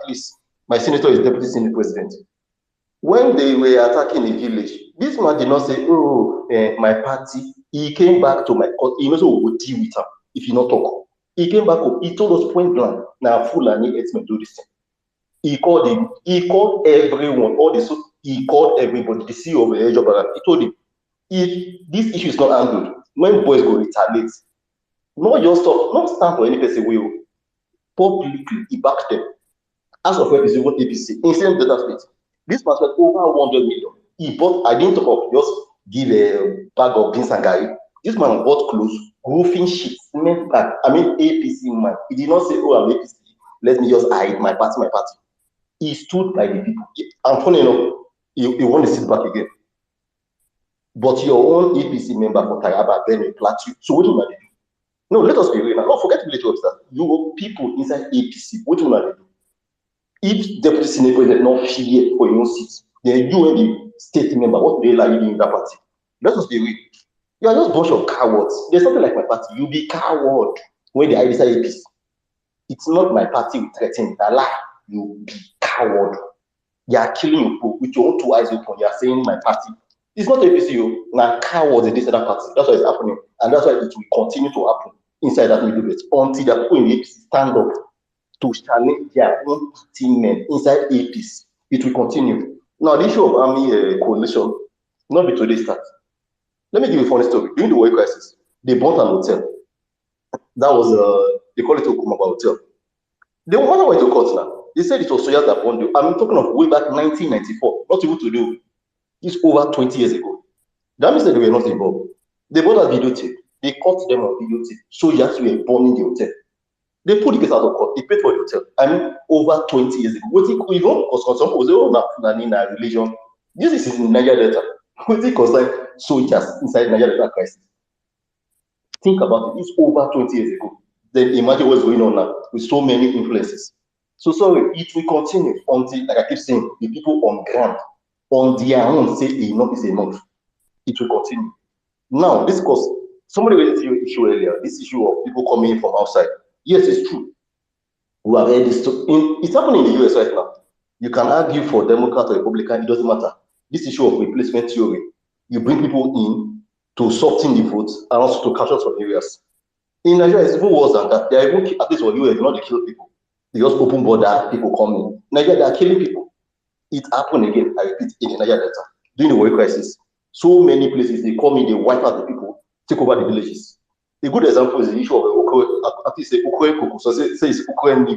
least my senator is deputy senate president. When they were attacking the village, this man did not say, oh, my party. He came back to my court. He knows we would deal with him if he not talk. He came back home. He told us point blank, now Fulani herdsmen do this thing. He called him. He called everyone. He called everybody. The CEO of the Ebuka. He told him, if this issue is not handled, when boys go retaliate, not just stop, not stand for any person will. Publicly, he backed them. As of representative APC, instant data split. This man spent over 100 million. He bought, I didn't talk of just give a bag of beans and gari. This man bought clothes, roofing sheets, cement bag. I mean, APC man. He did not say, oh, I'm APC. Let me just hide my party, my party. He stood by the people. And funny enough, he want to sit back again. But your own APC member for Taraba, then a plateau. So what do you do? No, let us be real now. No, forget village officers. You people inside APC, what do you do? If deputy senate president not fear for your own seat, then you and the state member, what do they like you in that party? Let us be real. You are just a bunch of cowards. There's something like my party. You be coward when they are inside APC. It's not my party we threaten. That lie. You be coward. You are killing your people with your own two eyes open. You are saying my party. It's not APC. You now cowards in this other party. That's why it's happening, and that's why it will continue to happen inside that MidBelt until the people in the APC stand up to challenge their own team men inside APC. It will continue. Now, the issue of army coalition, not be today's start. Let me give you a funny story. During the war crisis, they bought an hotel. That was, they call it Okumaba Hotel. They went to court now. They said it was Soya that bought it. I'm talking of way back 1994. Not even to do. It's over 20 years ago. That means that they were not involved. They bought a videotape. They caught them on videotape. Sojas were burning the hotel. They put the case out of court. They paid for the hotel. I mean, over 20 years ago. What it even because some people say, oh, na religion. This is in Niger Delta. What it concern soldiers inside Niger Delta crisis? Think about it. It's over 20 years ago. Then imagine what's going on now with so many influences. So sorry, it will continue until, like I keep saying, the people on ground, on their own, say enough is enough. It will continue. Now, this because somebody raised the issue earlier. This issue of people coming in from outside. Yes, it's true. We have heard this. It's happening in the US right now. You can argue for Democrat or Republican, it doesn't matter. This issue of replacement theory, you bring people in to soften the votes and also to capture some areas. In Nigeria, it's even worse than that. They are even, at least for US, not to kill people. They just open border, people come in. Nigeria, they are killing people. It happened again, I repeat, in the Niger Delta. During the war crisis, so many places, they come in, they wipe out the people, take over the villages. A good example is the issue of Ukwe, so say it's Ukwe.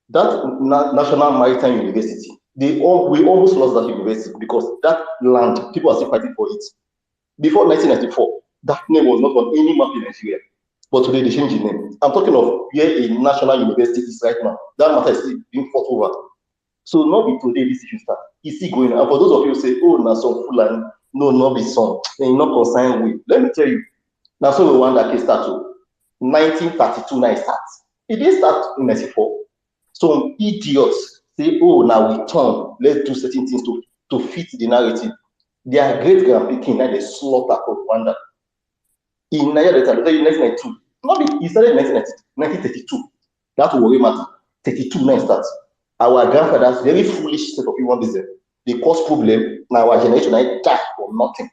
That National Maritime University, we almost lost that university because that land, people are still fighting for it. Before 1994, that name was not on any map in Nigeria. But today they changed the name. I'm talking of where a national university is right now. That matter is still being fought over. So not be today this issue start. It's still going on. And for those of you who say, oh, now some Fulani, no, not be some, and not consigned with. Let me tell you, now so we want that case start to 1932 now it starts. It didn't start in 94. Some idiots say, oh, now we turn, let's do certain things to fit the narrative. Their great grandpicking, now they slaughter for Rwanda. In Nigeria, in 1992, it started in 1932. That will worry matter. 32 now starts. Our grandfathers, very foolish set of human beings, they cause problem. Now our generation, I die for nothing.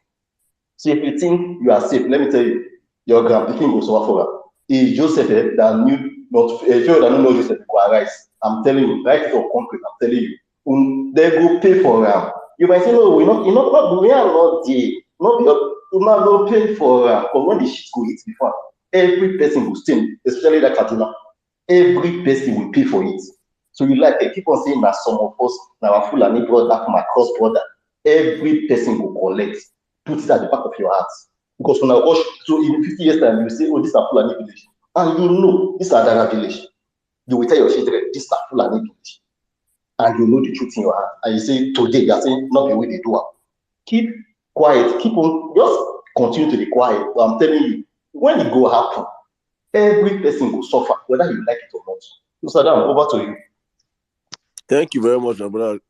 So if you think you are safe, let me tell you, your grandpicking goes over for her. It's Joseph that knew not if you don't know Joseph go arise. I'm telling you, write it on concrete. I'm telling you, they go pay for them. You might say, no, we are not there. Not go pay for but when the shit go hit before, every person will stay, especially that Kaduna. Every person will pay for it. So you like keep on saying that some of us now are full and brother from across border. Every person will collect, put it at the back of your heart. Because when I watch, so in 50 years time, you say, oh, this is a Fulani village. And you know, this is a Dara village. You will tell your children, this is a Fulani village. And you know the truth in your heart. And you say, today, you are saying, not the way they do it. Keep quiet, keep on, just continue to be quiet. But I'm telling you, when it go happen, every person will suffer, whether you like it or not. So, Saddam, over to you. Thank you very much, my brother,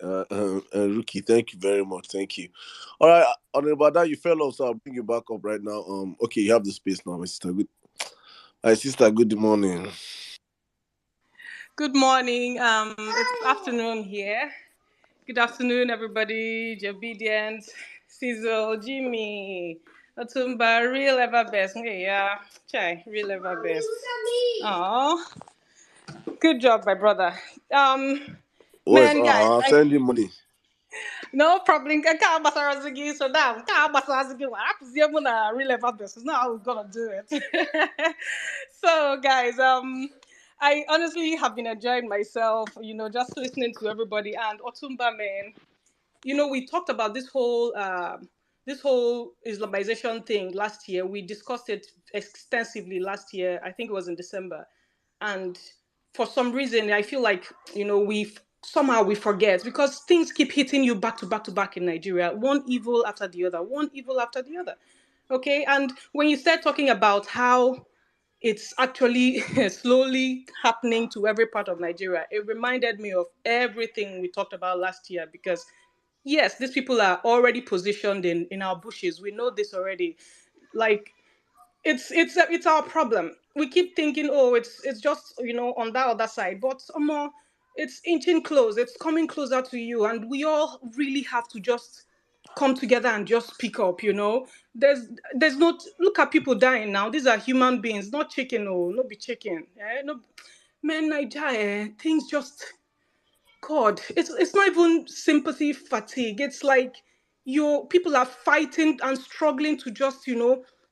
Rookie. Thank you very much. Thank you. All right, about that, you fell off, so I'll bring you back up right now. Okay, you have the space now, my sister. Good. Hi, sister. Good morning. Good morning. It's afternoon here. Good afternoon, everybody. Jobedience, Sizzle, Jimmy, Otumba, real ever best. Hey, yeah, Chai, real ever best. Oh, good job, my brother. Where's Man, guys, send him money? no problem. So now, real ever best. It's not how we're gonna do it. So, guys, I honestly have been enjoying myself. Just listening to everybody and Otumba, man. We talked about this whole Islamization thing last year. We discussed it extensively last year. I think it was in December, and for some reason, I feel like we forget because things keep hitting you back to back to back in Nigeria. One evil after the other. One evil after the other. Okay, and when you start talking about how it's actually slowly happening to every part of Nigeria, it reminded me of everything we talked about last year because yes, these people are already positioned in our bushes. We know this already. Like it's our problem. We keep thinking, oh, it's just on that other side, but more, it's inching close. It's coming closer to you, and we all really have to just come together and just speak up. There's not look at people dying now. These are human beings, not chicken. Oh, not be chicken. No, man, Nigeria, things just God, it's not even sympathy fatigue. It's like your people are fighting and struggling to just,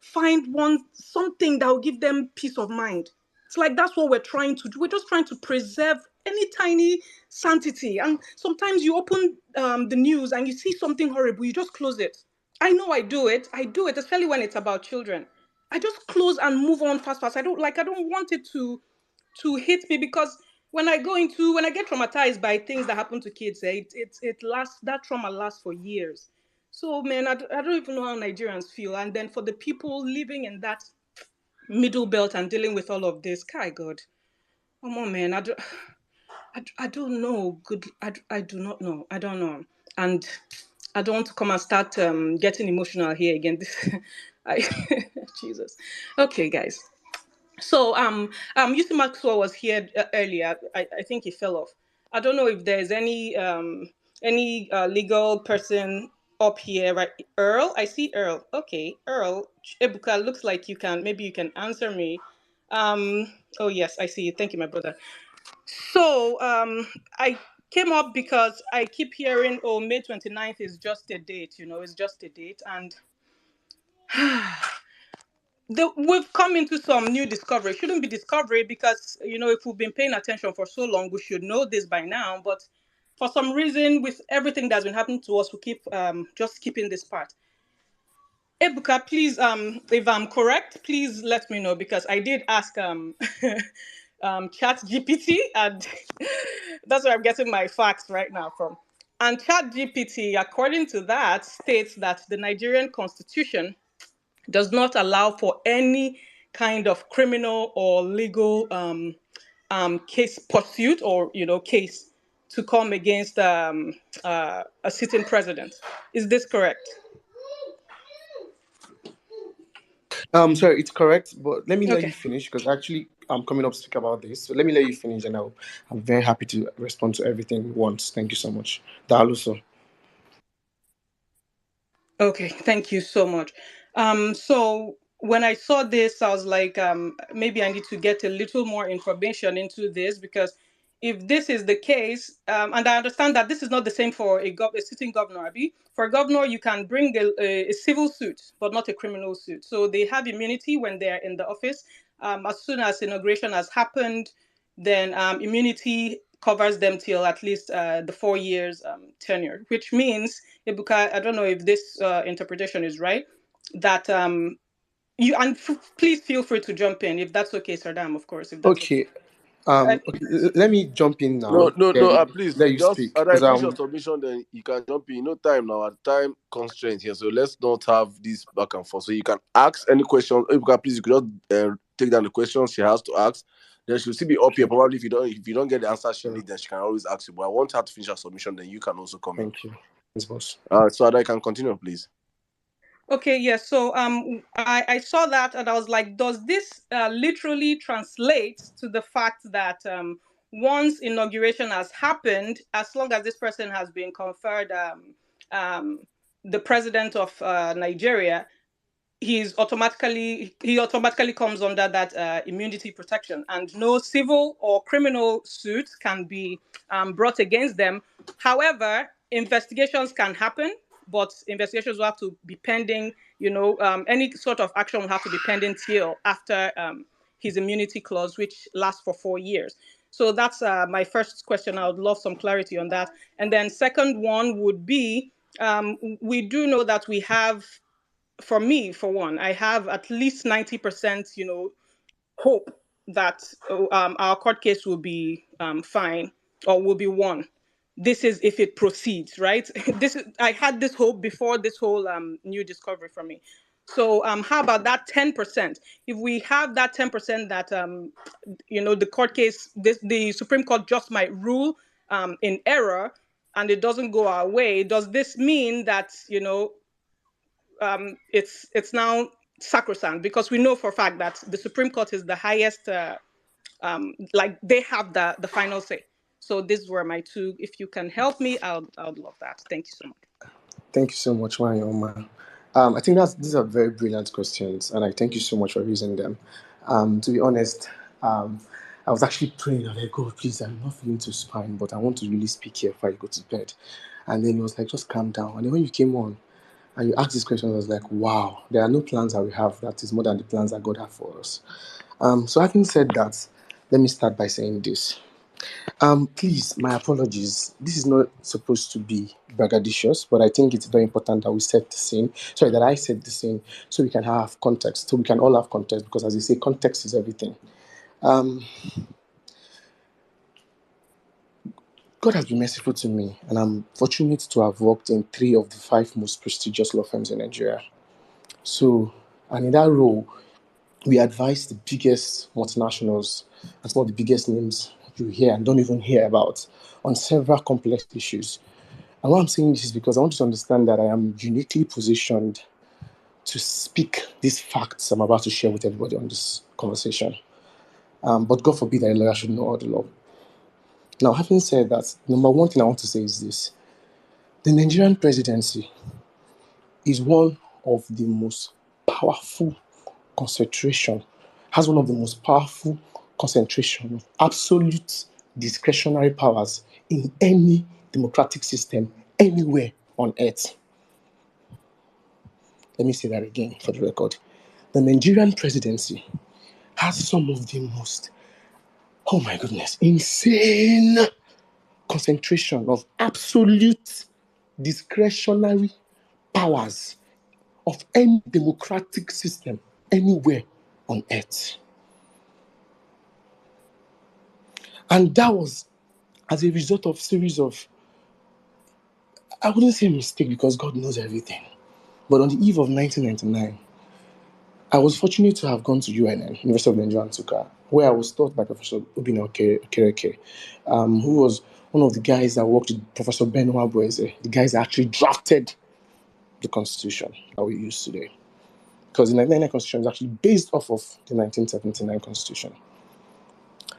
find something that will give them peace of mind. It's like that's what we're trying to do. We're just trying to preserve any tiny sanctity. And sometimes you open the news and you see something horrible, you just close it. I know I do it. I do it, especially when it's about children. I just close and move on fast, fast. I don't want it to hit me because when I get traumatized by things that happen to kids, it lasts. That trauma lasts for years. So man, I don't even know how Nigerians feel. And then for the people living in that middle belt and dealing with all of this, Kai God, come on, man, I don't know. I do not know. I don't know. And I don't want to come and start getting emotional here again. I, Jesus. Okay, guys. So Yusuf Maxwell was here earlier. I think he fell off. I don't know if there's any legal person up here, right? Earl, I see Earl. Okay, Earl. Ebuka, looks like you can answer me. Oh yes, I see you. Thank you, my brother. So I came up because I keep hearing, oh, May 29th is just a date. It's just a date, and we've come into some new discovery. It shouldn't be discovery because, if we've been paying attention for so long, we should know this by now. But for some reason, with everything that's been happening to us, we keep just skipping this part. Ebuka, please, if I'm correct, please let me know because I did ask Chat GPT, and that's where I'm getting my facts right now from. And Chat GPT, according to that, states that the Nigerian Constitution does not allow for any kind of criminal or legal case pursuit or case to come against a sitting president. Is this correct? Sorry, it's correct, but let me let Okay. you finish because actually I'm coming up to speak about this. So let me let you finish, and I'm very happy to respond to everything once. Thank you so much. Daluso. Okay, thank you so much. So when I saw this, I was like, maybe I need to get a little more information into this because if this is the case, and I understand that this is not the same for a sitting governor, Abi. For a governor, you can bring a civil suit, but not a criminal suit. So they have immunity when they're in the office. As soon as inauguration has happened, then immunity covers them till at least the 4 years tenure, which means, Ebuka, I don't know if this interpretation is right, that please feel free to jump in if that's okay, Sardam, of course, if that's okay. Okay. Okay. Let me jump in No, now. no, no. Then Please, let you just speak I because finish your submission, then you can jump in. No time now. At time constraint here, so let's not have this back and forth. So you can ask any question. Ebuka, please, you could just take down the questions she has to ask. Then she'll still be up here. Probably if you don't get the answer she needs, then she can always ask you. But I want her to finish her submission. Then you can also come in. thank you, Ms. Boss. So that I can continue, please. Okay, yes. So I saw that and I was like, does this literally translate to the fact that once inauguration has happened, as long as this person has been conferred the president of Nigeria, he automatically comes under that immunity protection, and no civil or criminal suit can be brought against them. However, investigations can happen, but investigations will have to be pending. Any sort of action will have to be pending till after his immunity clause, which lasts for 4 years. So that's my first question. I would love some clarity on that. And then second one would be, we do know that we have, for me, for one, I have at least 90%, hope that our court case will be fine or will be won. This is if it proceeds, right? I had this hope before this whole new discovery for me. So how about that 10%? If we have that 10% that the court case, the Supreme Court just might rule in error, and it doesn't go our way, does this mean that it's now sacrosanct? Because we know for a fact that the Supreme Court is the highest, they have the final say. So these were my two. If you can help me, I would love that. Thank you so much. Thank you so much, Wanyoma. I think these are very brilliant questions, and I thank you so much for raising them. To be honest, I was actually praying, I'm like, God, please, I'm not feeling too spine, but I want to really speak here before I go to bed. And then he was like, just calm down. And then when you came on and you asked this question, I was like, wow, there are no plans that we have that is more than the plans that God has for us. So having said that, let me start by saying this. Please, my apologies. This is not supposed to be braggadocious, but I think it's very important that we set the scene. Sorry, that I set the scene so we can have context, so we can all have context, because as they say, context is everything. God has been merciful to me, and I'm fortunate to have worked in 3 of the 5 most prestigious law firms in Nigeria. So, and in that role, we advise the biggest multinationals and some of the biggest names you hear and don't even hear about on several complex issues. And why I'm saying this is because I want you to understand that I am uniquely positioned to speak these facts I'm about to share with everybody on this conversation. But God forbid that a lawyer should know all the law. Now, having said that, number one thing I want to say is this. The Nigerian presidency is one of the most powerful concentration, has one of the most powerful concentration of absolute discretionary powers in any democratic system anywhere on earth. Let me say that again for the record. The Nigerian presidency has some of the most, oh my goodness, insane concentration of absolute discretionary powers of any democratic system anywhere on earth. And that was as a result of series of, I wouldn't say mistake because God knows everything, but on the eve of 1999, I was fortunate to have gone to UNN, University of Nigeria, Nsukka, where I was taught by Professor Obina Okereke, who was one of the guys that worked with Professor Benoit Boeze, the guys that actually drafted the Constitution that we use today. Because the 1999 Constitution is actually based off of the 1979 Constitution.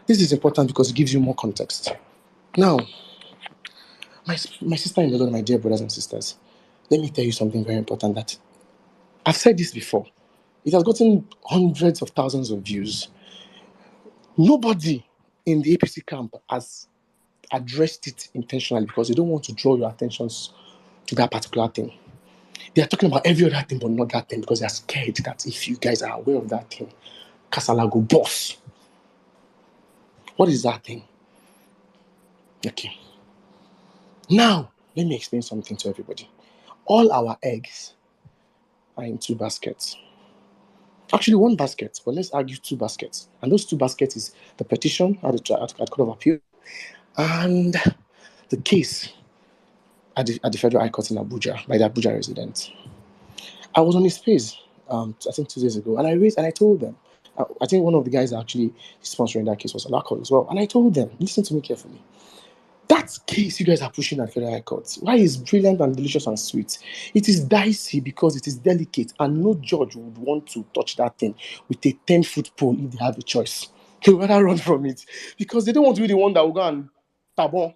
This is important because it gives you more context. Now, my sister in the Lord, my dear brothers and sisters, let me tell you something very important that I've said this before. It has gotten hundreds of thousands of views. Nobody in the APC camp has addressed it intentionally because they don't want to draw your attentions to that particular thing. They are talking about every other thing but not that thing because they are scared that if you guys are aware of that thing, Kasala go boss. What is that thing? Okay. Now, let me explain something to everybody. All our eggs are in 2 baskets. Actually, 1 basket, but let's argue 2 baskets. And those 2 baskets is the petition at the Court of Appeal and the case at the Federal High Court in Abuja by the Abuja resident. I was on his space, I think 2 days ago, and I told them, I think one of the guys actually sponsoring that case was Alakol as well, and I told them, listen to me carefully. That case you guys are pushing at Federal High Court, why is brilliant and delicious and sweet? It is dicey because it is delicate and no judge would want to touch that thing with a 10-foot pole if they have a choice. They would rather run from it because they don't want to be the one that will go and tabon.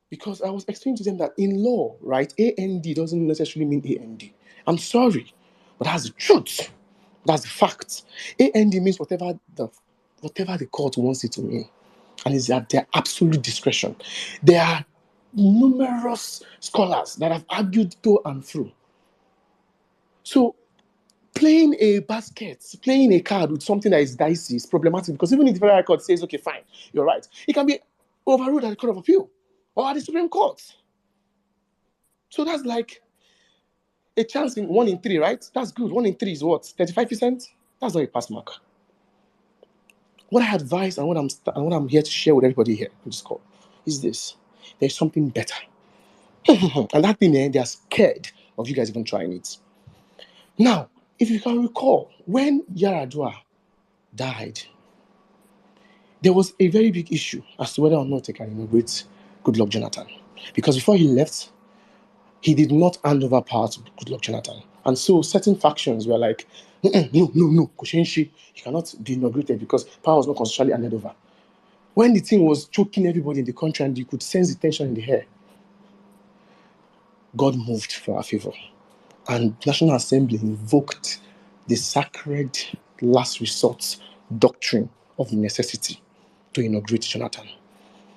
Because I was explaining to them that in law, right, AND doesn't necessarily mean AND. I'm sorry, but that's the truth. That's the fact. AND means whatever the court wants it to mean. And it's at their absolute discretion. There are numerous scholars that have argued to and fro. So playing a basket, playing a card with something that is dicey is problematic because even if the federal high court says, okay, fine, you're right, it can be overruled at the Court of Appeal or at the Supreme Court. So that's like a chance in 1 in 3, right? That's good. 1 in 3 is what? 35%? That's not a pass mark. What I advise and what I'm here to share with everybody here in this call is this. There's something better. And that thing, they're scared of you guys even trying it. Now, if you can recall, when Yaradua died, there was a very big issue as to whether or not they can inaugurate Goodluck Jonathan. Because before he left, he did not hand over power to Goodluck Jonathan. And so certain factions were like, no, Koshenshi, he cannot be inaugurated because power was not constitutionally handed over. When the thing was choking everybody in the country and you could sense the tension in the air, God moved for our favor. And National Assembly invoked the sacred last resort doctrine of necessity to inaugurate Jonathan.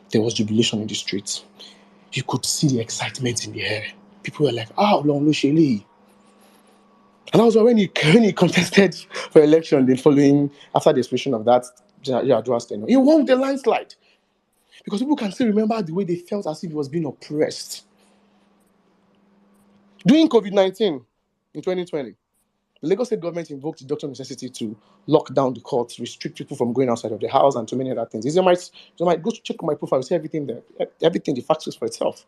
There was jubilation in the streets. You could see the excitement in the air. People were like, long Sheli. And that was when he contested for election after the expiration of that Yadua's tenure. He won with a landslide. Because people can still remember the way they felt as if he was being oppressed. During COVID-19 in 2020, the Lagos State government invoked the doctrine of necessity to lock down the courts, restrict people from going outside of the house, and too many other things. You might go check my profile, see everything there. Everything, the facts speaks for itself.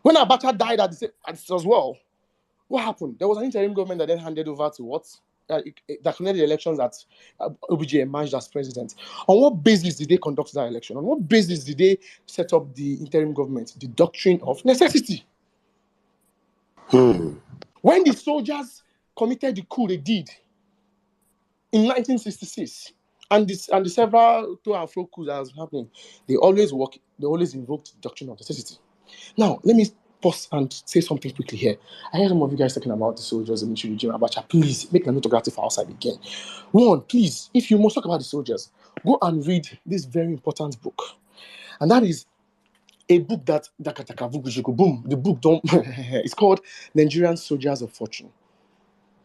When Abacha died as well, what happened? There was an interim government that then handed over to what? That conducted the elections that OBJ emerged as president. On what basis did they conduct that election? On what basis did they set up the interim government? The doctrine of necessity. When the soldiers committed the coup they did in 1966, and the several to and fro coups that was happening, they always invoked the doctrine of necessity. Now, let me pause and say something quickly here. I heard some of you guys talking about the soldiers and military regime. Abacha, please make an autograph outside again. One, please, if you must talk about the soldiers, go and read this very important book. And that is a book that boom, the book it's called Nigerian Soldiers of Fortune.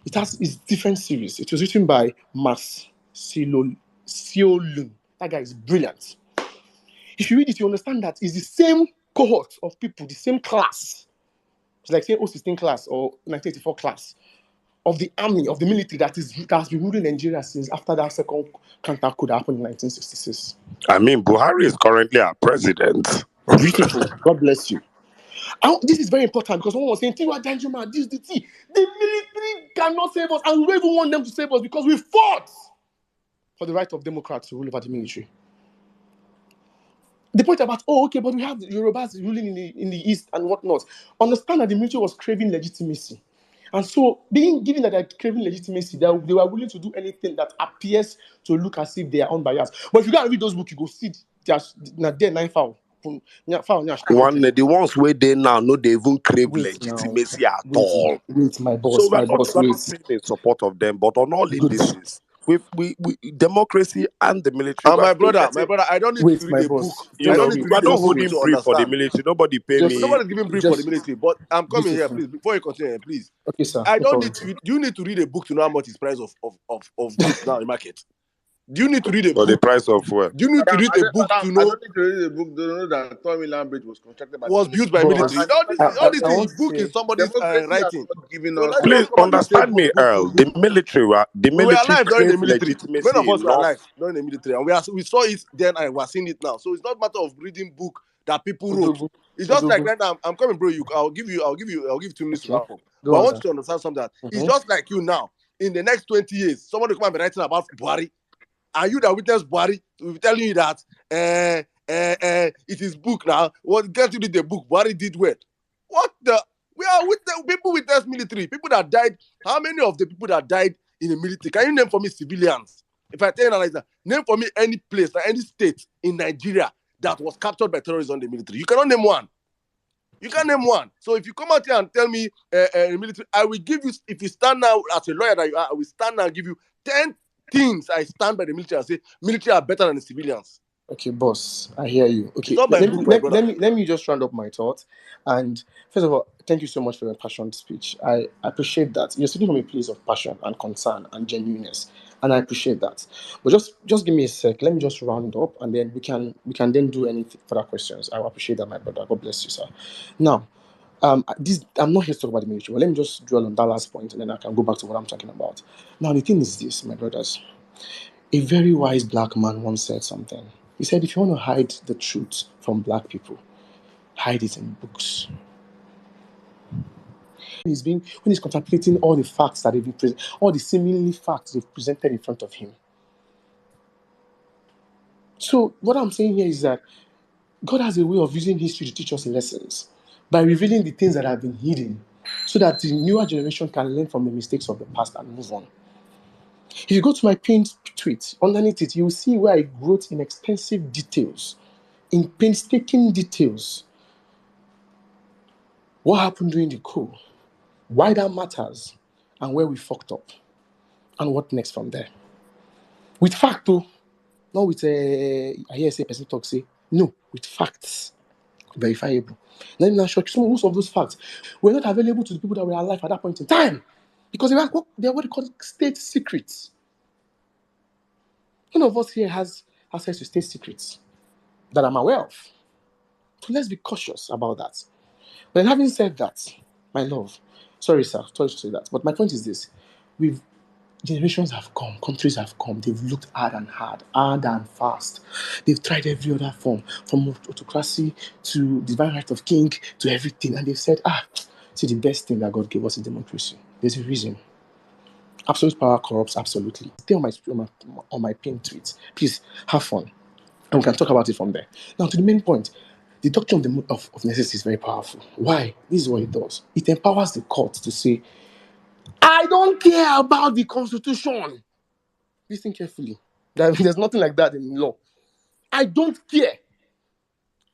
It's different series. It was written by Mas Siolun. That guy is brilliant. If you read it, you understand that it's the same cohort of people, the same class. It's like saying 016 class or 1984 class of the army, of the military that has been ruling Nigeria since after that second counter coup that happened in 1966. I mean, Buhari is currently our president. Beautiful. God bless you. This is very important because someone was saying, Tiwa Danjuma, this is the tea. The military cannot save us, and we don't even want them to save us because we fought for the right of Democrats to rule over the military. The point about, but we have the Yorubas ruling in the East and whatnot. Understand that the military was craving legitimacy. And so, given that they're craving legitimacy, they were willing to do anything that appears to look as if they are unbiased. But if you go and read those books, you go see they're 9 foul. The ones where they now know they even crave legitimacy at all. Wait, my boss. So we're not saying in support of them, but on all indices, we democracy and the military. And my brother, I don't need to read a book. You know, we're not holding brief for the military. Nobody pay me. Nobody's giving brief for the military. But I'm coming here, please. Before you continue, please. Okay, sir. I don't need to. Do you need to read a book to know how much is price of goods now in the market? Do you need to read a book? The price of what? Do you need to read a book to know? I don't need to read a book to know that Tommy Lambridge was constructed by built by military. All this is book in somebody's writing. Please understand me, Earl. The military during the military. legitimacy. Many of us were alive during the military, and we saw it then, and we're seeing it now. So it's not a matter of reading book that people wrote. It's just like right now. I'm coming, bro. I'll give you 2 minutes to wrap up. But I want you to understand something. It's just like you now. In the next 20 years, somebody will come and be writing about Buhari. Are you that witness Buhari will be telling you that it is book now? What get you read the book? Buhari did well. What the? We are with the people witness military. People that died. How many of the people that died in the military? Can you name for me civilians? If I tell you like that, name for me any place, any state in Nigeria that was captured by terrorists on the military. You cannot name one. You can't name one. So if you come out here and tell me military, I will give you, if you stand now as a lawyer that you are, I will stand now and give you 10 things I stand by the military and say military are better than the civilians. Okay, boss, I hear you. Okay, It's not my book, my brother. let me just round up my thought. And first of all, thank you so much for your passionate speech. I appreciate that. You're speaking from a place of passion and concern and genuineness, and I appreciate that. But just give me a sec. Let me just round up, and then we can then do any further questions. I will appreciate that, my brother. God bless you, sir. Now, I'm not here to talk about the military, but let me just dwell on that last point, and then I can go back to what I'm talking about. Now, the thing is this, my brothers. A very wise black man once said something. He said, if you want to hide the truth from black people, hide it in books. When he's contemplating all the facts that they've been presented, all the seemingly facts they've presented in front of him. So what I'm saying here is that God has a way of using history to teach us lessons by revealing the things that have been hidden so that the newer generation can learn from the mistakes of the past and move on. If you go to my pinned tweet, underneath it, you will see where I wrote in extensive details, in painstaking details, what happened during the coup, why that matters, and where we fucked up, and what next from there. With fact, though, not with I hear say person talk say, no, with facts, verifiable. Let me now show you most of those facts were not available to the people that were alive at that point in time because they were what they call state secrets. None of us here has access to state secrets that I'm aware of. So let's be cautious about that. But having said that, my love, sorry, sir, sorry to say that, but my point is this. Generations have come, countries have come, they've looked hard and fast. They've tried every other form, from autocracy to divine right of king to everything, and they've said, see, the best thing that God gave us is democracy. There's a reason. Absolute power corrupts absolutely. Stay on my pinned tweet. Please have fun. And we can talk about it from there. Now, to the main point, the doctrine of necessity is very powerful. Why? This is what it does. It empowers the court to say, I don't care about the Constitution. Listen carefully. There's nothing like that in law. I don't care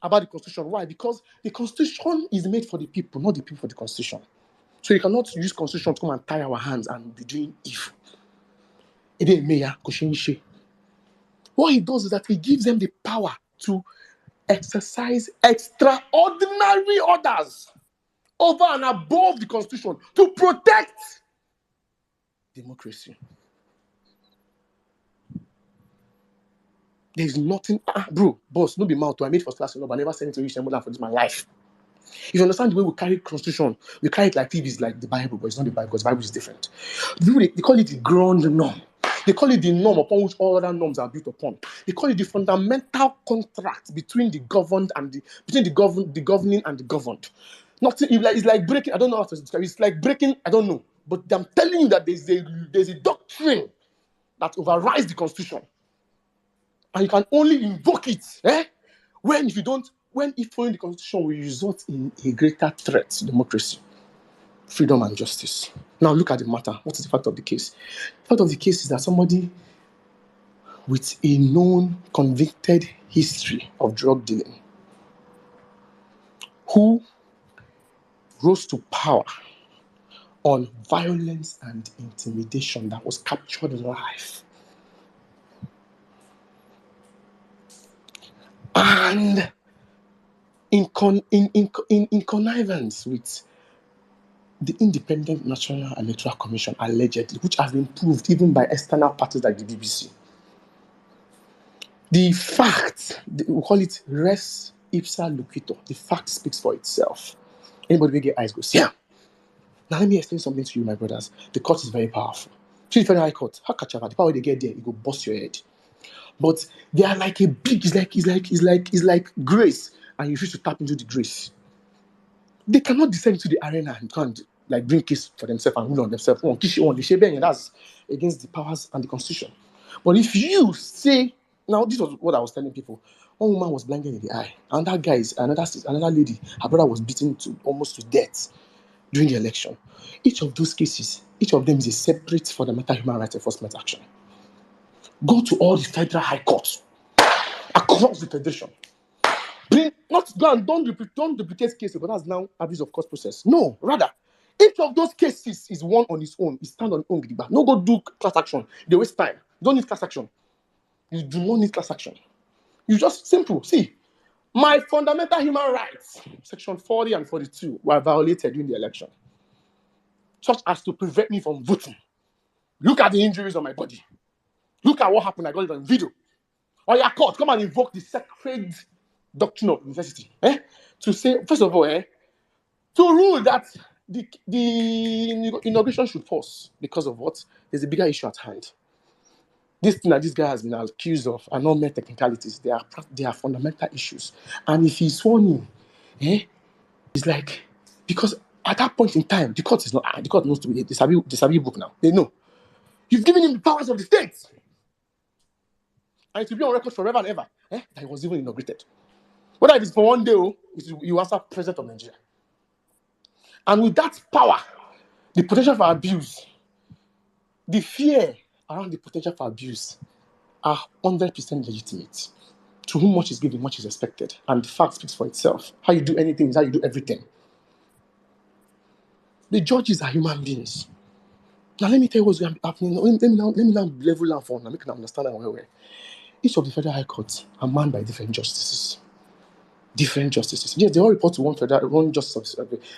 about the Constitution. Why? Because the Constitution is made for the people, not the people for the Constitution. So you cannot use Constitution to come and tie our hands and be doing evil. What he does is that he gives them the power to exercise extraordinary orders over and above the Constitution to protect democracy. There's nothing, bro, boss, no be mouth. I made first class law, but I never sent it to you more than for this my life. If you understand the way we carry Constitution, we carry it like if it's like the Bible, but it's not the Bible because the Bible is different. They call it the ground norm. They call it the norm upon which all other norms are built upon. They call it the fundamental contract between the governed and the governing and the governed. Nothing. It's like breaking. I don't know how to describe. It's like breaking. I don't know. But I'm telling you that there's a doctrine that overrides the Constitution, and you can only invoke it when if following the Constitution will result in a greater threat to democracy, freedom, and justice. Now look at the matter. What is the fact of the case? The fact of the case is that somebody with a known convicted history of drug dealing who rose to power on violence and intimidation that was captured live. And in connivance with the Independent National Electoral Commission, allegedly, which has been proved even by external parties like the BBC. The fact, we call it res ipsa loquitur. The fact speaks for itself. Anybody will get eyes go, see. Now let me explain something to you, my brothers. The court is very powerful. See the Federal High Court, the power they get there, it will bust your head. But they are like a big, it's like grace, and you refuse to tap into the grace. They cannot descend into the arena and can't bring case for themselves and rule on themselves. That's against the powers and the Constitution. But if you say, now this was what I was telling people. One woman was blinded in the eye, and that guy is another lady. Her brother was beaten almost to death during the election. Each of those cases, each of them is a separate fundamental human rights enforcement action. Go to all the federal high courts across the federation. Don't duplicate cases, but that's now abuse of court process. No, rather, each of those cases is one on its own. It stand on its own. No go do class action. They waste time. You don't need class action. You do not need class action. You just simple. See, my fundamental human rights, section 40 and 42, were violated during the election, such as to prevent me from voting. Look at the injuries on my body. Look at what happened. I got it on video. Or your court, come and invoke the sacred doctrine of necessity. To say, first of all, to rule that the inauguration should pause because of what? There's a bigger issue at hand. This thing that this guy has been accused of are not mere technicalities. They are fundamental issues. And if he's sworn in, it's like, because at that point in time, the court knows to be the Sabi book now. They know. You've given him the powers of the state. And it will be on record forever and ever that he was even inaugurated. Whether it is for one day, you answer president of Nigeria. And with that power, the potential for abuse, the fear around the potential for abuse are 100% legitimate. To whom much is given, much is expected. And the fact speaks for itself. How you do anything is how you do everything. The judges are human beings. Now let me tell you what's happening. Let me now level down for now. Make you understand that well. Each of the federal high courts are manned by different justices. Different justices. Yes, they all report to one justice.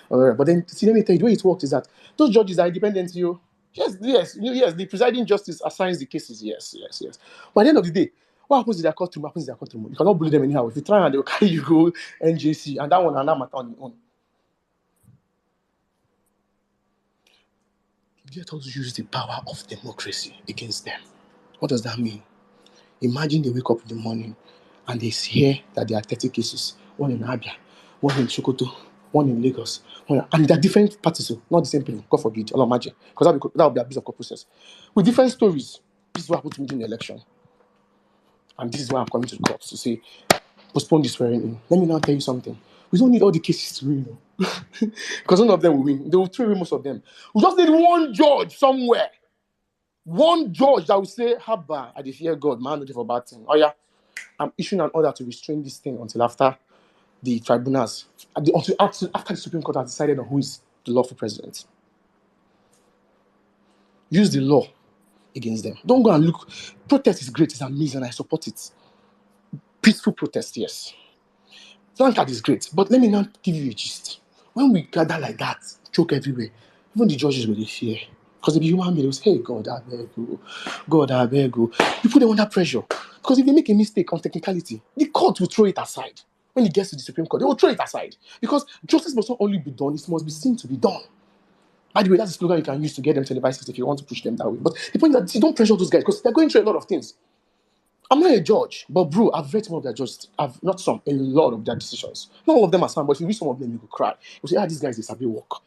But then, see, let me tell you, the way it works is that those judges are independent. Yes, the presiding justice assigns the cases. Yes. But at the end of the day, what happens in their courtroom happens in their courtroom. You cannot bully them anyhow. If you try and they will carry you go NJC, and that one and that matter on your own. Let us use the power of democracy against them. What does that mean? Imagine they wake up in the morning and they hear that there are 30 cases. One in Abia, one in Sokoto, one in Lagos. And they're different parties, not the same people. God forbid, Allah imagine. Because that would be abuse of court process. With different stories. This is what happened to me during the election. And this is why I'm coming to the courts to say, postpone this swearing in. Let me now tell you something. We don't need all the cases to win. Because none of them will win. They will throw away most of them. We just need one judge somewhere. One judge that will say, Haba, I fear God, man, not for bad thing. Oh yeah, I'm issuing an order to restrain this thing until after the tribunals, after the Supreme Court has decided on who is the lawful president. Use the law against them. Don't go and look. Protest is great, it's amazing, I support it. Peaceful protest, yes. Flankard is great, but let me now give you a gist. When we gather like that, choke everywhere, even the judges will fear. Because if human being, they will say, hey, God, I beg you. God, I beg you. You put them under pressure. Because if they make a mistake on technicality, the court will throw it aside. When it gets to the Supreme Court, they will throw it aside. Because justice must not only be done, it must be seen to be done. By the way, that's a slogan you can use to get them televised if you want to push them that way. But the point is that you don't pressure those guys because they're going through a lot of things. I'm not a judge, but bro, I've read some of their judges. A lot of their decisions. Not all of them are sound, but if you read some of them, you will cry. You say, these guys, they sabi work.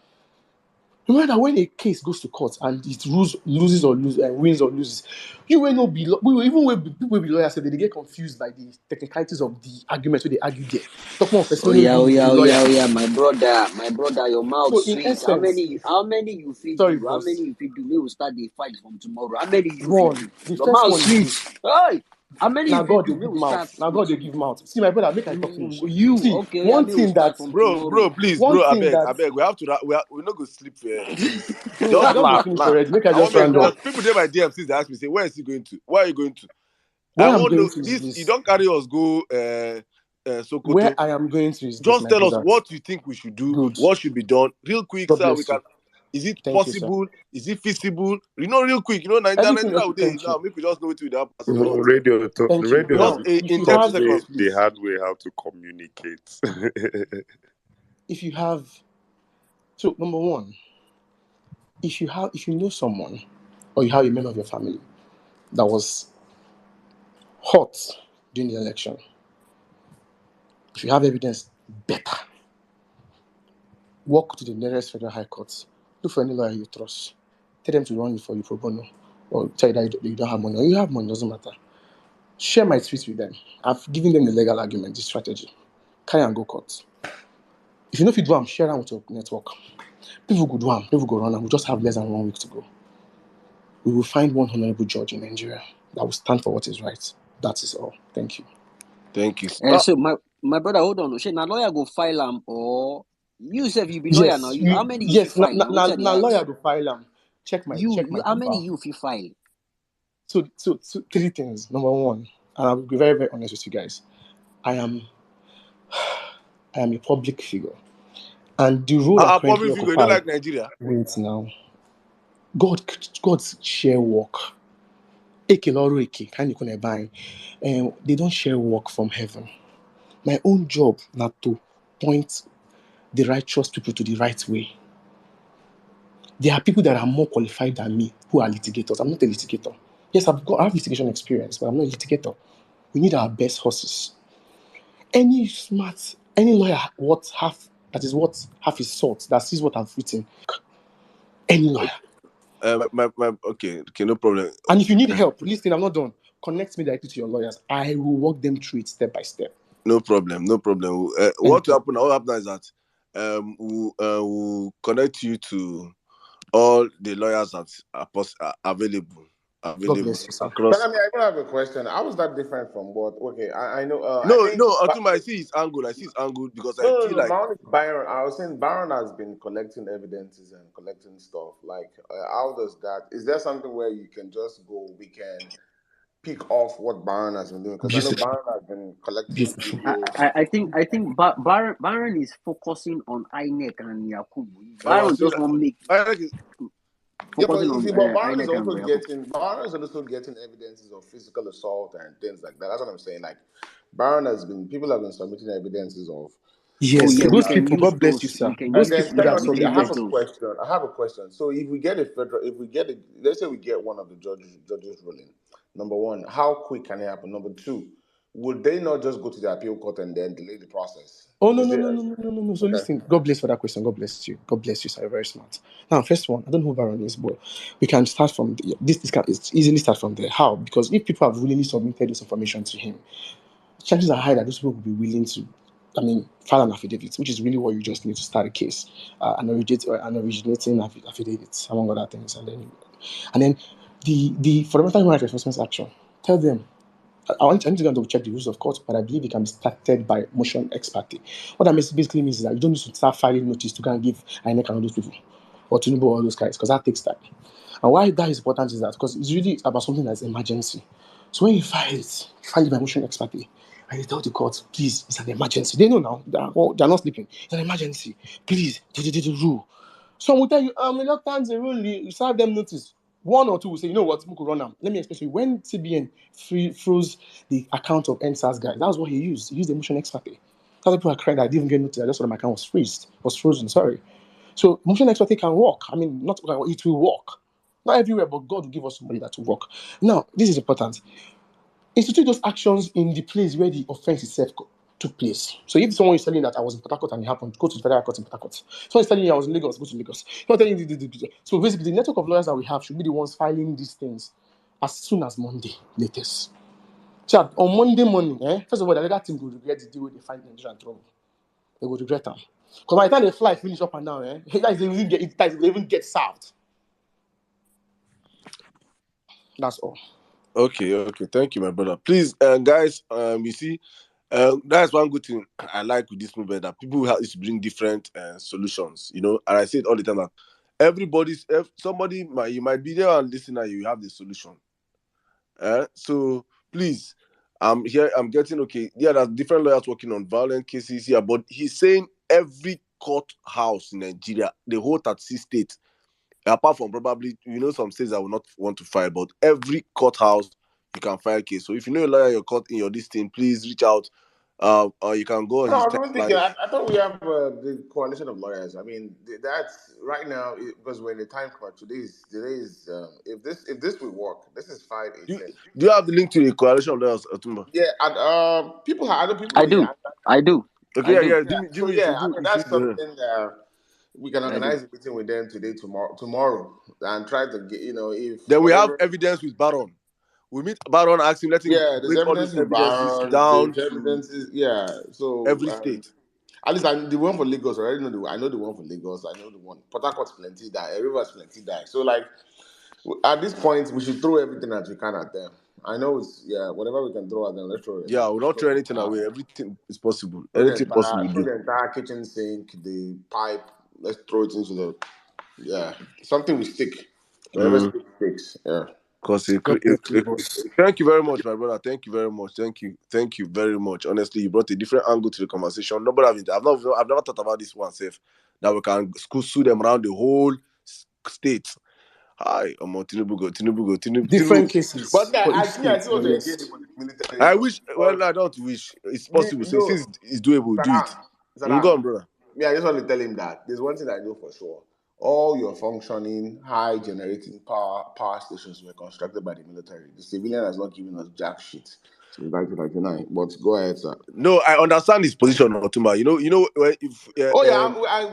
Remember that when a case goes to court and it wins or loses, people will be lawyers, so they get confused by the technicalities of the arguments where they argue there. Talk more Oh yeah, my brother, your mouth So in sweet. essence, How many you feed sorry, do? How boss. many you feed do? We will start the fight from tomorrow. How many you One, feed the do? Your first mouth one sweet. is Hey, how many now you feed God do? they We give will start. mouth. Now God they give mouth. See, my brother, make I talk finish. You See, okay? one We will thing start that from Bro, tomorrow. please, one bro, I thing that beg. We have to. We're not gonna sleep. Please, bro, I just just dey laugh. finish already. Make I I just want round up. people there my DM since they ask me say where is he going to? Where are you going to? I Where I'm want going to to is this. You this. don't carry us go Where Sokoto. I am going to is this, Just my tell us brother. what you think we should do. Good. What should be done, real quick, God sir. We bless can. you. Is it Thank you, sir. possible? Is it feasible? Real quick. Everything Nigeria else, today thank now. you. Make we just know it without passing No, just Thank you. radio Now, if in you 30 have, seconds, the please. hard way how to communicate. so number one, if you know someone or you have a member of your family that was hot during the election, if you have evidence, better walk to the nearest federal high court. Look for any lawyer you trust. Tell them to run you for you pro bono, or tell you that you don't have money, or you have money, doesn't matter. Share my tweets with them. I've given them the legal argument, the strategy. Carry and go court. If you know if you do them, share them with your network. People go do them, people go run, and we just have less than 1 week to go. We will find one honorable judge in Nigeria. that will stand for what is right. That is all. Thank you. Thank you. So my brother, hold on. Shey na lawyer go file am, or you sef you be lawyer now. Yes, How many you file now? Which are the lawyer ask? to file am. Check my You how many profile. you fit file? So three things. Number one, and I'll be very, very honest with you guys. I am a public figure. And the role I currently public figure, you occupy, don't like Nigeria? wait now. God's share work. Eke loro eke, can you connect by? They don't share work from heaven. My own job not to point the righteous people to the right way. There are people that are more qualified than me who are litigators. I'm not a litigator. Yes, I have litigation experience, but I'm not a litigator. We need our best horses. Any lawyer that is what half his salt, that sees what I've written. Any lawyer. Okay, no problem. And if you need help, listen, I'm not done. Connect me directly to your lawyers. I will walk them through it step by step. No problem. What will happen is that we'll connect you to all the lawyers that are available. God bless you, sir. But I even have a question. How is that different from what? Okay, I know. I see his angle. Because I feel like my own is Byron. I was saying Byron has been collecting evidences and collecting stuff. Like, how does that? Is there something where you can just go? We can pick off what Byron has been doing, because I know Byron has been collecting videos. I think Byron is focusing on INEC and Yakubu. Byron just want to make focusing on Byron is INEC also and getting evidences of physical assault and things like that. That's what I'm saying. Like, people have been submitting evidences of. Yes, those people. God bless you, sir. Those people that are I have submitted. a question. So if we get let's say we get one of the judges ruling. Number one, how quick can it happen? Number two, would they not just go to the appeal court and then delay the process? Oh, no. So listen, God bless for that question. God bless you. God bless you, sir. You're very smart. Now, first one, I don't know who Baron is, but we can start from this can easily start from there. How? Because if people have willingly submitted this information to him, chances are high that those people will be willing to, file an affidavit, which is really what you just need to start a case, an originating affidavit, among other things, and then the fundamental human rights enforcement action. Tell them. I need to go and check the rules of court, but I believe it can be started by motion ex parte. What that basically means is that you don't need to start filing notice to go and give INEC and all those people, or to know all those guys, because that takes time. And why that is important is that because it's really about something that's emergency. So when you file it by motion ex parte, and you tell the court, please, it's an emergency. They know now, they're not sleeping. It's an emergency. Please, the rule. Some will tell you, reluctant, the rule, you serve them notice. One or two will say, you know what, we could run them. Let me explain to you. When CBN froze the account of NSAS guys, that was what he used. He used the motion ex parte. Other people are crying that I didn't even get notice. I just saw my account was frozen. Sorry. So motion ex parte can work. Not it will work. Not everywhere, but God will give us somebody that will work. Now, this is important. Institute those actions in the place where the offense itself took place. So if someone is telling that I was in Port Harcourt and it happened, go to the federal court in Port Harcourt. Someone is telling you I was in Lagos, go to Lagos. Someone telling you so basically the network of lawyers that we have should be the ones filing these things as soon as Monday latest. So on Monday morning, first of all, the legal team will regret the deal with the find Nigerian trouble. They will regret them. Because by the time they fly finish up and down, they even get served. That's all. Okay. Thank you, my brother. Please, guys, you see, that's one good thing I like with this movement, that people have is to bring different solutions, and I say it all the time that you might be there and listen and you have the solution. So please, I'm getting okay. Yeah, there's different lawyers working on violent cases here, but he's saying every courthouse in Nigeria, the whole 36 states, apart from probably some states that will not want to file, but every courthouse you can file a case. So if you know a lawyer in your this thing, please reach out. Or you can go on his I thought we have the coalition of lawyers. That's right now because we're in the time crunch. Today is if this will work, this is 5-8. Do you have the link to the coalition of lawyers, Otumba? Yeah, and other people. I do. Okay, that's something we can organize a meeting with them tomorrow, and try to get if. Then we have evidence with Baron. We meet Baron, ask him, let him there's evidence with Baron. Down there's evidences, so every state. At least the one for Lagos. I already know I know the one for Lagos. I know the one. Port Harcourt's plenty die. Rivers plenty die. So at this point, we should throw everything that we can at them I know it's whatever we can throw at them, let's throw it. Yeah, we'll not throw anything away. Everything is possible. Anything possible, we Throw do. the entire kitchen sink, the pipe. Let's throw it into the something we stick. Whatever sticks. Yeah. Because boss. thank you very much, my brother. Thank you very much. Thank you very much. Honestly, you brought a different angle to the conversation. Nobody, I've never thought about this one, safe. That we can sue them around the whole state. Hi, Tinubu. Different cases. But I each see what state, you're yes. against for the military. I wish. Well, I don't wish. It's possible. So since it's doable, do it. Go on, brother. Yeah, I just want to tell him that there's one thing I know for sure. All your functioning, high generating power stations were constructed by the military. The civilian has not given us jack shit since 1999. But go ahead, sir. No, I understand his position, Otumba.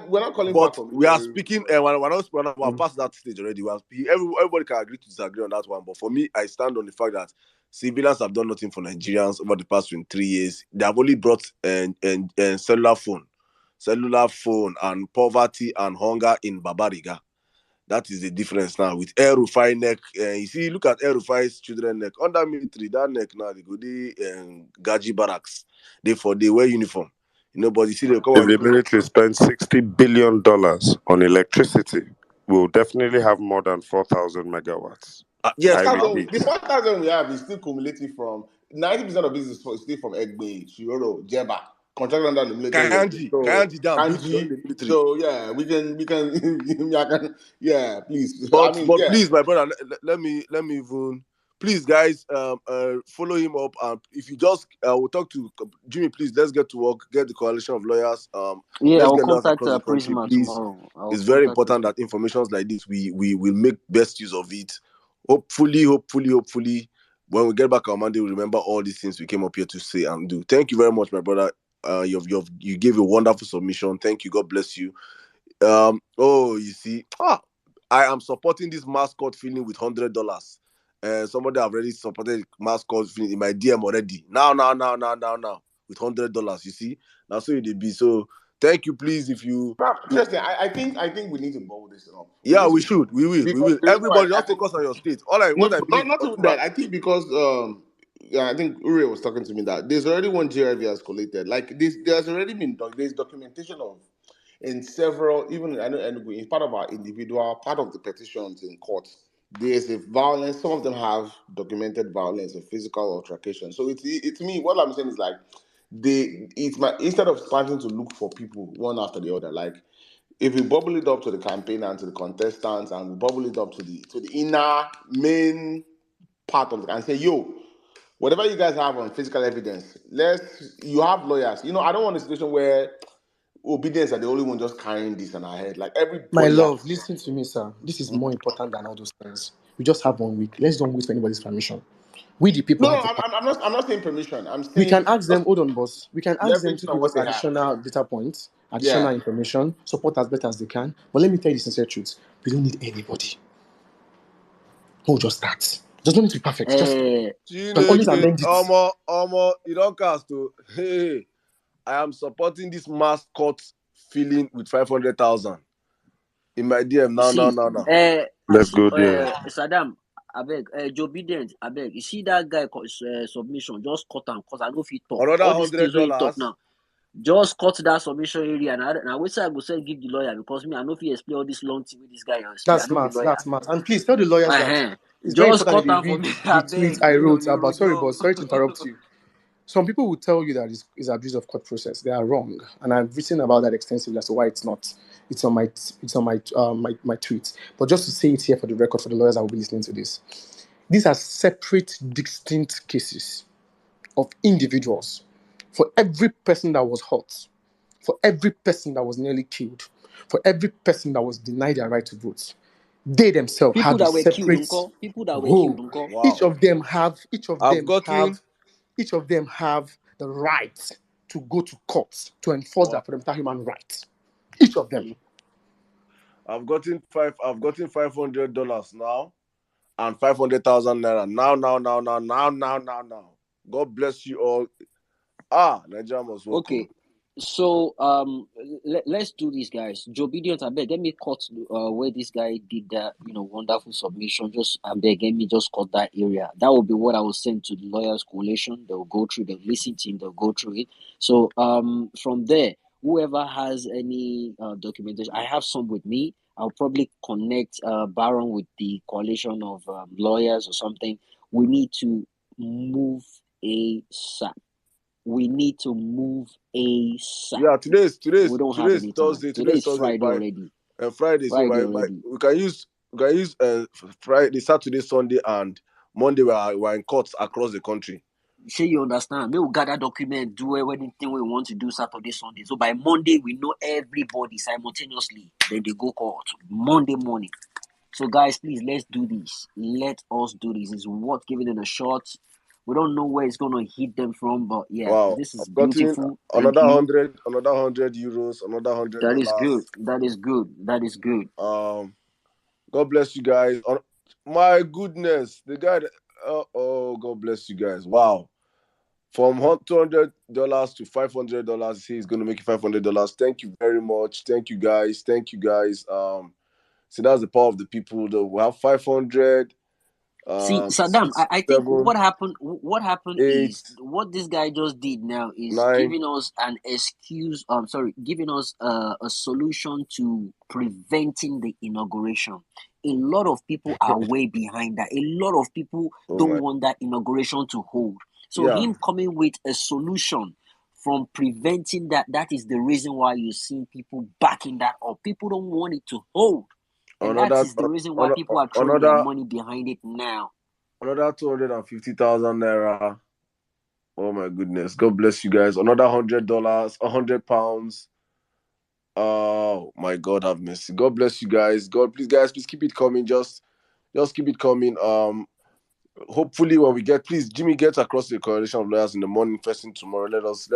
We're not calling but back from we are military. speaking, we're past that stage already. Everybody can agree to disagree on that one. But for me, I stand on the fact that civilians have done nothing for Nigerians over the past 23 years. They have only brought cellular phone and poverty and hunger in Babariga. That is the difference now with Air Rufai neck. You see, look at Air Rufai's children neck. Under military, that neck now, they go the Gaji barracks. They wear uniform. But you see, they come If the military spends $60 billion on electricity, we'll definitely have more than 4,000 megawatts. Yes, the 4,000 we have is still cumulative from 90% of this is still from Egbe, Shiroro, Jeba, contract under the military. Kanji down, the military. So yeah, we can please. But please, my brother, let me even. Please, guys, follow him up. If you just, we'll talk to Jimmy. Please, let's get to work. Get the coalition of lawyers. I'll get contact across the country, Prisma please. tomorrow. It's very important that information like this, we will make best use of it. Hopefully, when we get back on Monday, we'll remember all these things we came up here to say and do. Thank you very much, my brother. You gave a wonderful submission. Thank you. God bless you. You see, I am supporting this mascot feeling with $100. Somebody have already supported mascot feeling in my DM already. Now with $100. You see, now so it be. So thank you, please. If you, I think we need to bowl this up. We should. We will. Everybody, just focus on your state. I think because I think Uri was talking to me that there's already one JRV has collated. Like this, there's already been there's documentation of in several, even I know it's part of our individual, part of the petitions in court. There's a violence. Some of them have documented violence, a physical altercation. So it's me. What I'm saying is like instead of starting to look for people one after the other, like if we bubble it up to the campaign and to the contestants, and we bubble it up to the inner main part of it, and say, yo, whatever you guys have on physical evidence, you have lawyers. I don't want a situation where obedience are the only one just carrying this on our head. Like everybody. My love, listen to me, sir. This is more important than all those things. We just have 1 week. Let's don't wait for anybody's permission. We the people. No, I'm not saying permission. I'm saying we can ask them. Hold on, boss. We can ask them to on give what us they additional data points, additional information, support as better as they can. But let me tell you the sincere truth: we don't need anybody. We'll just start. Does not need to be perfect. Just can always amend it. You don't cast to. Hey, I am supporting this mascot feeling with 500,000 in my DM now. Let's go there. Saddam, abeg, Joe Biden, abeg. You see that guy submission? Just cut him, cause I know if he talk. Another all these things when he talk $100 now. Just cut that submission area. Now wait till I go say give the lawyer, because me I know if he explain all this long thing with this guy. That's smart. And please tell the lawyers that it's very just important cut that him they for read me. the tweet I wrote about. Sorry, boss. Sorry to interrupt you. Some people will tell you that it's abuse of court process. They are wrong, and I've written about that extensively as to why it's not. It's on my tweet. But just to say it here for the record, for the lawyers that will be listening to this, these are separate, distinct cases of individuals. For every person that was hurt, for every person that was nearly killed, for every person that was denied their right to vote, they themselves people have that a were separate killed, people that were role. killed. Wow. Each of them have the right to go to court to enforce their fundamental human rights. Each of them. I've gotten $500 now, and 500,000 naira now. God bless you all. Nigeria must welcome. Okay, So let's do this, guys. Joe Bidient, I beg, let me cut where this guy did that, wonderful submission. Just I beg, let me just cut that area. That will be what I will send to the lawyers coalition. They'll go through, they'll listen to him, they'll go through it. So from there, whoever has any documentation, I have some with me. I'll probably connect Baron with the coalition of lawyers or something. We need to move ASAP. We need to move ASAP. Yeah, today's We don't have any time. Thursday. Today is Thursday. Friday already. Friday. So Friday already. we can use Friday, Saturday, Sunday, and Monday. We're in courts across the country. Sure, you understand? We will gather document, do anything we want to do Saturday, Sunday. So by Monday, we know everybody simultaneously. Then they go court Monday morning. So guys, please, let's do this. Let us do this. It's worth giving it a shot. We don't know where it's gonna hit them from, but yeah, wow, this is I've gotten beautiful. Another 100 euros, another $100. That is good. That is good. That is good. God bless you guys. My goodness, the guy. God bless you guys. Wow, from $200 to $500, he says he's gonna make you $500. Thank you very much. Thank you guys. Thank you guys. So that's the power of the people. We have 500. See, Saddam, I think what happened is what this guy just did now is giving us an excuse. Giving us a solution to preventing the inauguration. A lot of people are way behind that. A lot of people don't want that inauguration to hold. So him coming with a solution from preventing that is the reason why you're seeing people backing that up. People don't want it to hold. And that is the reason why people are throwing their money behind it now. Another 250,000 naira. Oh my goodness. God bless you guys. Another $100, £100. Oh my God, have mercy. God bless you guys. Please keep it coming. Just keep it coming. Hopefully when we please Jimmy, get across the coalition of lawyers in the morning, first thing tomorrow. Let us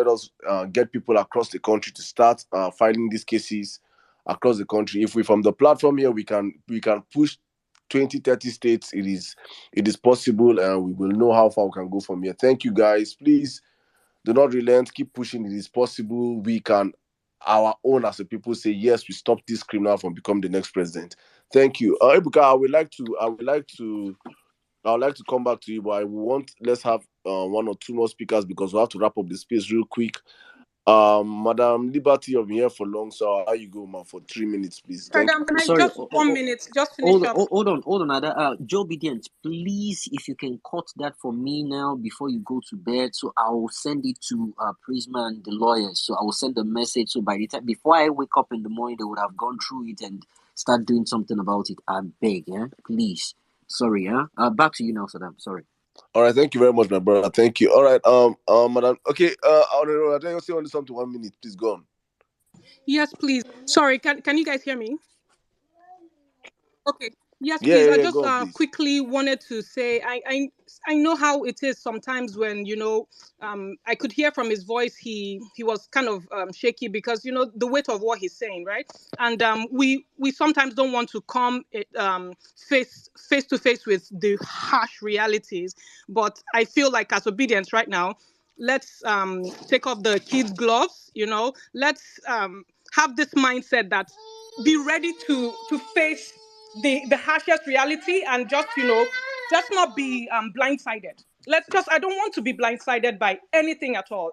get people across the country to start filing these cases across the country. If we from the platform here we can push 20-30 states, it is possible, and we will know how far we can go from here. Thank you guys. Please do not relent, keep pushing. It is possible. We can our own as a people say yes, we stop this criminal from becoming the next president. Thank you. Ebuka, I would like to come back to you, but let's have one or two more speakers because we have to wrap up the space real quick. Madam Liberty, you've been here for long, so how you go, man, for 3 minutes, please. Thank you. Can I just 1 minute, just finish up? Hold on, Joe Bidient, please, if you can cut that for me now before you go to bed, so I will send it to Prisma and the lawyers. So I will send a message. So by the time before I wake up in the morning, they would have gone through it and start doing something about it. I beg, please. Sorry, back to you now, Saddam. Sorry. All right, thank you very much, my brother. Thank you. All right, madam. Okay, I think you'll say only something 1 minute. Please go on. Yes, please. Sorry, can you guys hear me? Okay. Yes, please. I just quickly wanted to say I know how it is sometimes when I could hear from his voice he was kind of shaky because the weight of what he's saying, right? And we sometimes don't want to come face to face with the harsh realities, but I feel like as obedience right now, let's take off the kids' gloves. Let's have this mindset that be ready to face the harshest reality and just not be blindsided. I don't want to be blindsided by anything at all.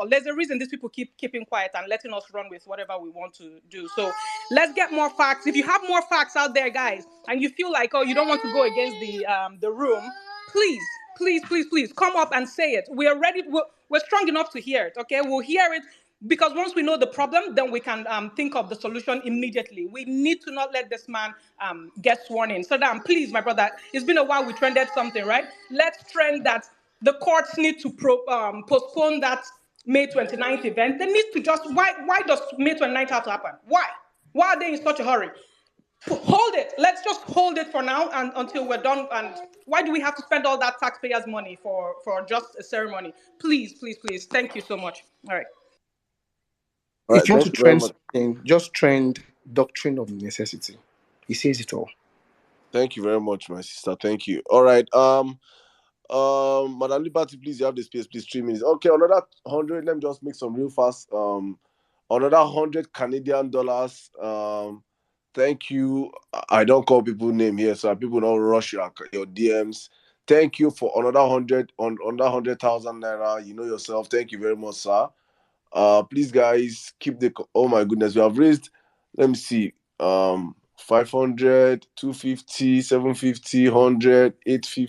There's a reason these people keeping quiet and letting us run with whatever we want to do. So let's get more facts. If you have more facts out there, guys, and you feel like you don't want to go against the room, please come up and say it. We are ready. We're strong enough to hear it. Okay, we'll hear it. Because once we know the problem, then we can think of the solution immediately. We need to not let this man get sworn in. So then, please, my brother, it's been a while we trended something, right? Let's trend that the courts need to postpone that May 29th event. They need to just, why does May 29th have to happen? Why? Why are they in such a hurry? Hold it. Let's just hold it for now and until we're done. And why do we have to spend all that taxpayers' money for just a ceremony? Please. Thank you so much. All right. If you want to trend something, just trend doctrine of necessity. He says it all. Thank you very much, my sister. Thank you. All right. Madam Liberty, please, you have the space, please, 3 minutes. Okay, another 100, let me just make some real fast. Another 100 Canadian dollars. Thank you. I don't call people name here, so people don't rush your DMs. Thank you for another 100,000 naira. You know yourself. Thank you very much, sir. Please, guys, keep the. Oh my goodness, we have raised. Let me see. 500, 250, 750, 100, 850,